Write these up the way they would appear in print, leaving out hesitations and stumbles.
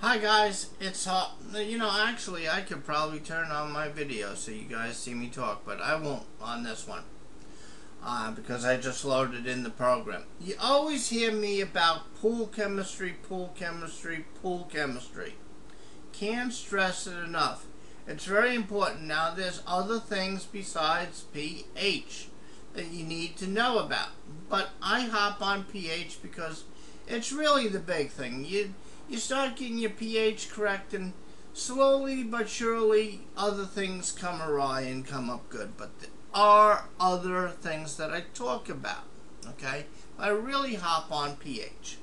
Hi guys, it's actually I could probably turn on my video so you guys see me talk, but I won't on this one because I just loaded in the program. You always hear me about pool chemistry, pool chemistry, pool chemistry. Can't stress it enough. It's very important. Now there's other things besides pH that you need to know about, but I hop on pH because it's really the big thing. You start getting your pH correct, and slowly but surely other things come awry and come up good. But there are other things that I talk about, okay? I really hop on pH.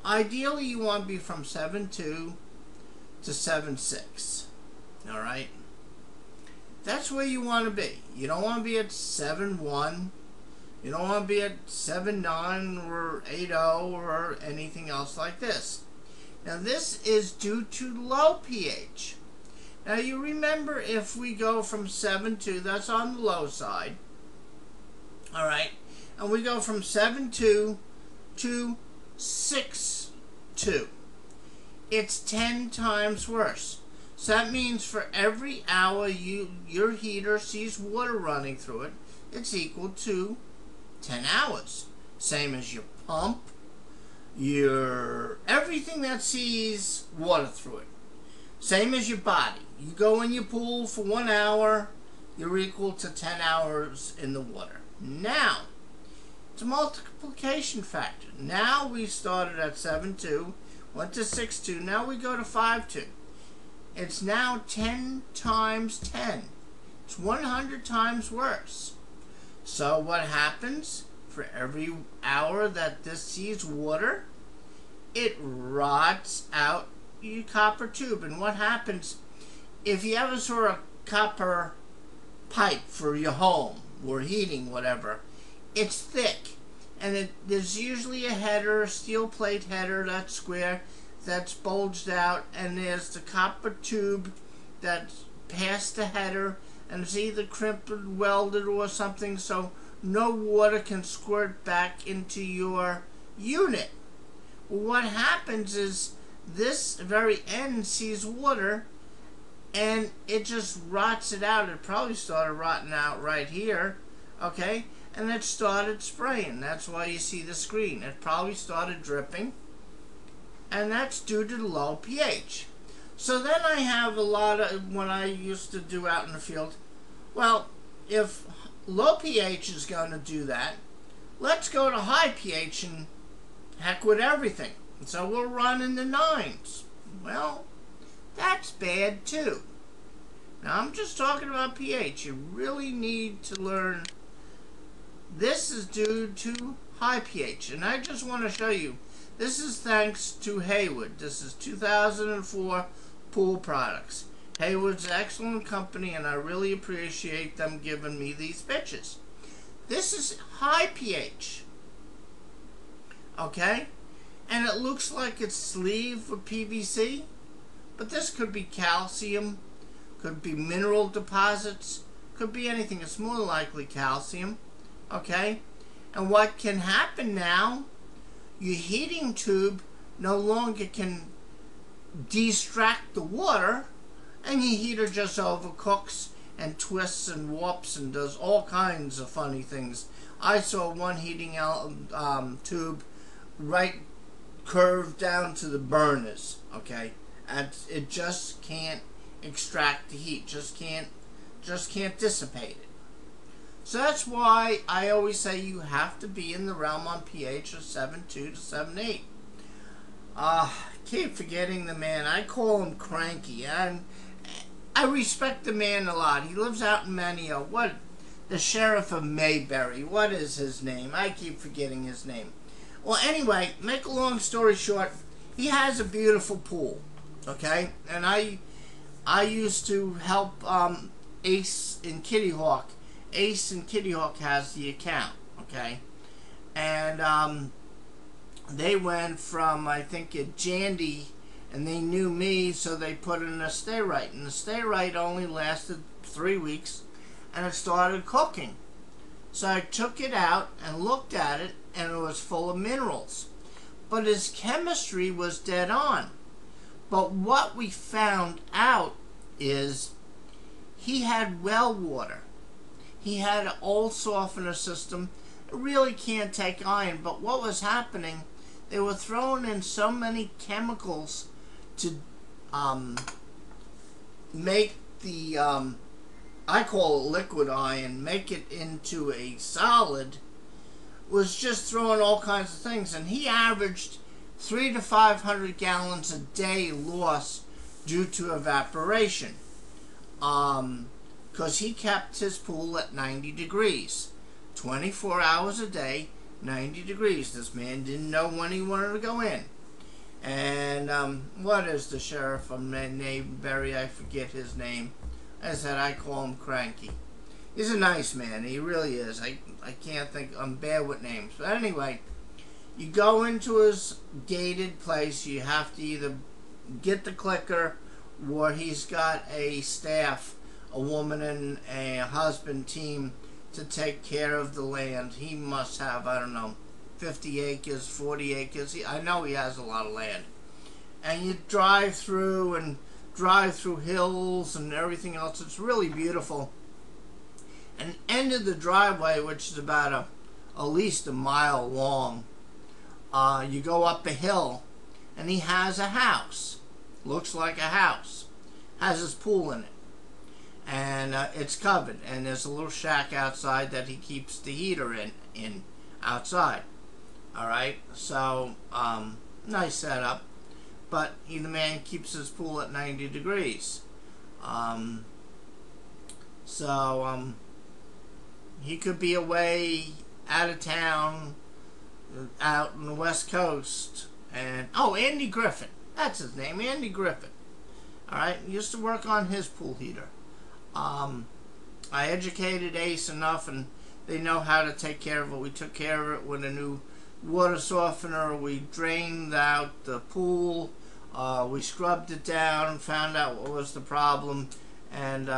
Ideally, you want to be from 7.2 to 7.6, all right? That's where you want to be. You don't want to be at 7.1. You don't want to be at 7.9 or 8.0 or anything else like this. Now this is due to low pH. Now you remember, if we go from 7.2, that's on the low side, alright, and we go from 7.2 to 6.2, it's 10 times worse. So that means for every hour your heater sees water running through it, it's equal to 10 hours. Same as your pump, everything that sees water through it. Same as your body. You go in your pool for 1 hour, you're equal to 10 hours in the water. Now, it's a multiplication factor. Now we started at 7.2, went to 6.2, now we go to 5.2. It's now 10 times 10. It's 100 times worse. So what happens? For every hour that this sees water, it rots out your copper tube. And what happens if you ever saw a copper pipe for your home or heating, whatever? It's thick, and there's usually a header, a steel plate header that's square, that's bulged out, and there's the copper tube that's past the header, and it's either crimped, welded, or something, so no water can squirt back into your unit. Well, what happens is this very end sees water and it just rots it out. It probably started rotting out right here, okay? And it started spraying. That's why you see the screen. It probably started dripping, and that's due to low pH. So then I have a lot of, when I used to do out in the field, well, if low pH is going to do that, let's go to high pH and heck with everything. So we'll run in the 9s. Well, that's bad too. Now I'm just talking about pH. You really need to learn. This is due to high pH. And I just want to show you, this is thanks to Hayward. This is 2004 pool products. Hayward's an excellent company, and I really appreciate them giving me these pictures. This is high pH, okay? And it looks like it's sleeve of PVC, but this could be calcium, could be mineral deposits, could be anything. It's more likely calcium, okay? And what can happen now, your heating tube no longer can distract the water, and your heater just overcooks and twists and warps and does all kinds of funny things. I saw one heating tube right curved down to the burners, okay? And it just can't extract the heat, just can't dissipate it. So that's why I always say you have to be in the realm on pH of 7.2 to 7.8. Keep forgetting the man. I call him Cranky, and I respect the man a lot. He lives out in Manio. What? The sheriff of Mayberry. What is his name? I keep forgetting his name. Well, anyway, make a long story short, he has a beautiful pool, okay? And I used to help Ace in Kitty Hawk. Ace in Kitty Hawk has the account, okay? And they went from, I think, a Jandy, and they knew me, so they put in a Stay-Right. And the Stay-Right only lasted 3 weeks, and it started cooking. So I took it out and looked at it, and it was full of minerals. But his chemistry was dead on. But what we found out is he had well water. He had an old softener system. It really can't take iron. But what was happening, they were throwing in so many chemicals to make the, I call it liquid iron, make it into a solid, was just throwing all kinds of things. And he averaged 300 to 500 gallons a day loss due to evaporation. Because he kept his pool at 90 degrees. 24 hours a day, 90 degrees. This man didn't know when he wanted to go in. And what is the sheriff from Mayberry? I forget his name. I said I call him Cranky. He's a nice man. He really is. I can't think. I'm bad with names. But anyway, you go into his gated place. You have to either get the clicker, or he's got a staff, a woman and a husband team to take care of the land. He must have, I don't know, 50 acres, 40 acres. I know he has a lot of land. And you drive through hills and everything else. It's really beautiful. And end of the driveway, which is about at least a mile long, you go up a hill, and he has a house. Looks like a house. Has his pool in it. And it's covered. And there's a little shack outside that he keeps the heater in outside. Alright, so nice setup, but the man keeps his pool at 90 degrees. He could be away out of town, out on the West Coast, and Andy Griffin, that's his name, Andy Griffin. Alright, used to work on his pool heater. I educated Ace enough, and they know how to take care of it. We took care of it with a new water softener. We drained out the pool. We scrubbed it down, found out what was the problem, and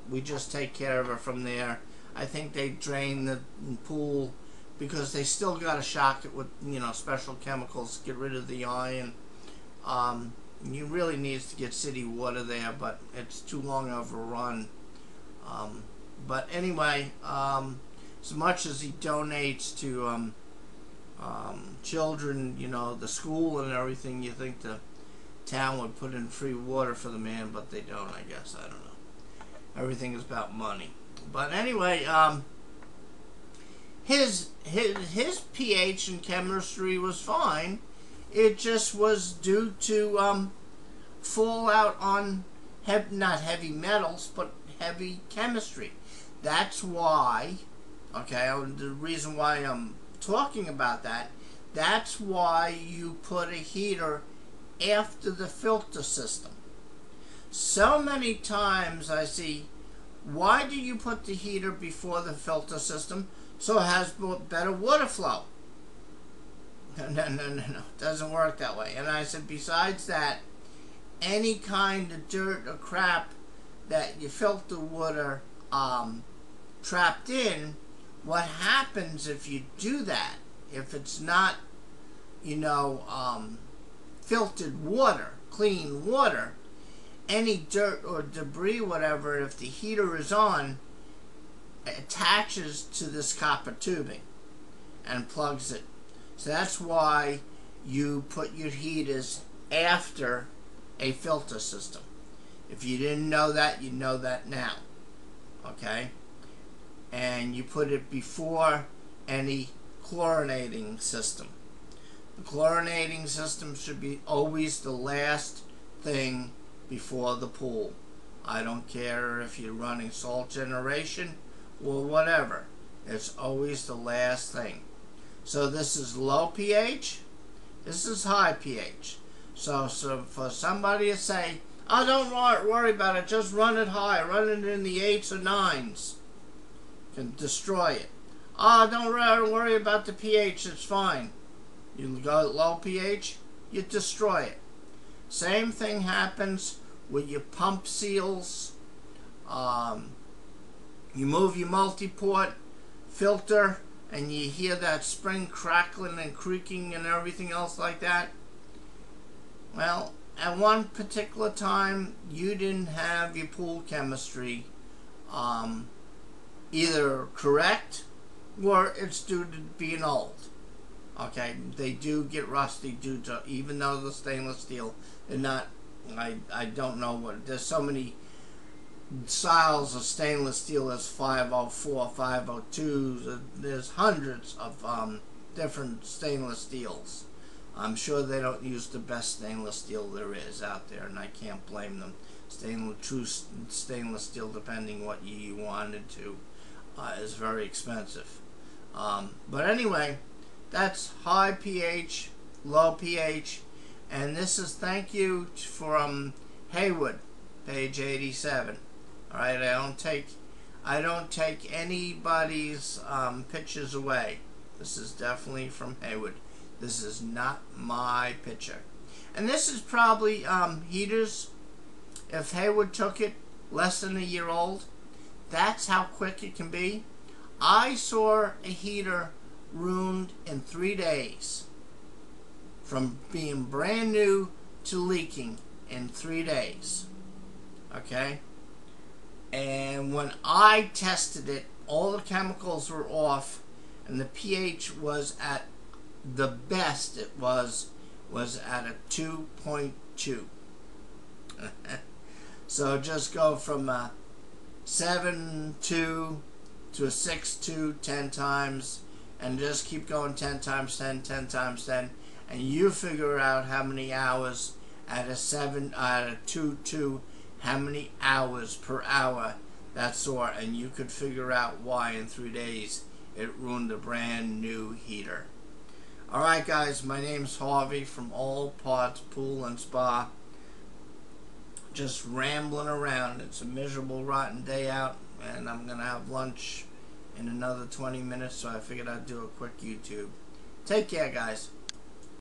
we just take care of it from there. I think they drained the pool because they still got to shock it with special chemicals to get rid of the iron. You really need to get city water there, but it's too long of a run. But anyway, as much as he donates to children, the school and everything, you think the town would put in free water for the man, but they don't, I guess. I don't know. Everything is about money. But anyway, his pH and chemistry was fine. It just was due to fallout on not heavy metals, but heavy chemistry. That's why, the reason why I'm talking about that, that's why you put a heater after the filter system. So many times I see, why do you put the heater before the filter system? So it has better water flow. No. It doesn't work that way. And I said, besides that, any kind of dirt or crap that you filter water trapped in, what happens if you do that, if it's not, filtered water, clean water, any dirt or debris, whatever, if the heater is on, attaches to this copper tubing and plugs it. So that's why you put your heaters after a filter system. If you didn't know that, you know that now. Okay? And you put it before any chlorinating system. The chlorinating system should be always the last thing before the pool. I don't care if you're running salt generation or whatever. It's always the last thing. So this is low pH. This is high pH. So for somebody to say, oh, don't worry about it, just run it high, run it in the 8s or 9s, can destroy it. Oh, don't worry about the pH, it's fine. You go low pH, you destroy it. Same thing happens with your pump seals. You move your multi-port filter and you hear that spring crackling and creaking and everything else like that. Well, at one particular time, you didn't have your pool chemistry either correct, or it's due to being old. Okay, they do get rusty due to, even though the stainless steel, they're not, I don't know what, there's so many styles of stainless steel. There's 504, 502, there's hundreds of different stainless steels. I'm sure they don't use the best stainless steel there is out there, and I can't blame them. True stainless steel, depending what you wanted to, is very expensive. But anyway, that's high pH, low pH, and this is thank you from Haywood, page 87. All right, I don't take anybody's pictures away. This is definitely from Haywood. This is not my picture. And this is probably heaters. If Haywood took it less than a year old, that's how quick it can be. I saw a heater ruined in 3 days. From being brand new to leaking in 3 days. Okay? And when I tested it, all the chemicals were off, and the pH was at the best it was at a 2.2. So just go from a 7.2 to a 6.2 10 times, and just keep going 10 times 10, 10 times 10, and you figure out how many hours at a 2.2, how many hours per hour that saw, and you could figure out why in 3 days it ruined a brand new heater. Alright guys, my name's Harvey from All Parts Pool and Spa. Just rambling around. It's a miserable, rotten day out, and I'm going to have lunch in another 20 minutes, so I figured I'd do a quick YouTube. Take care, guys.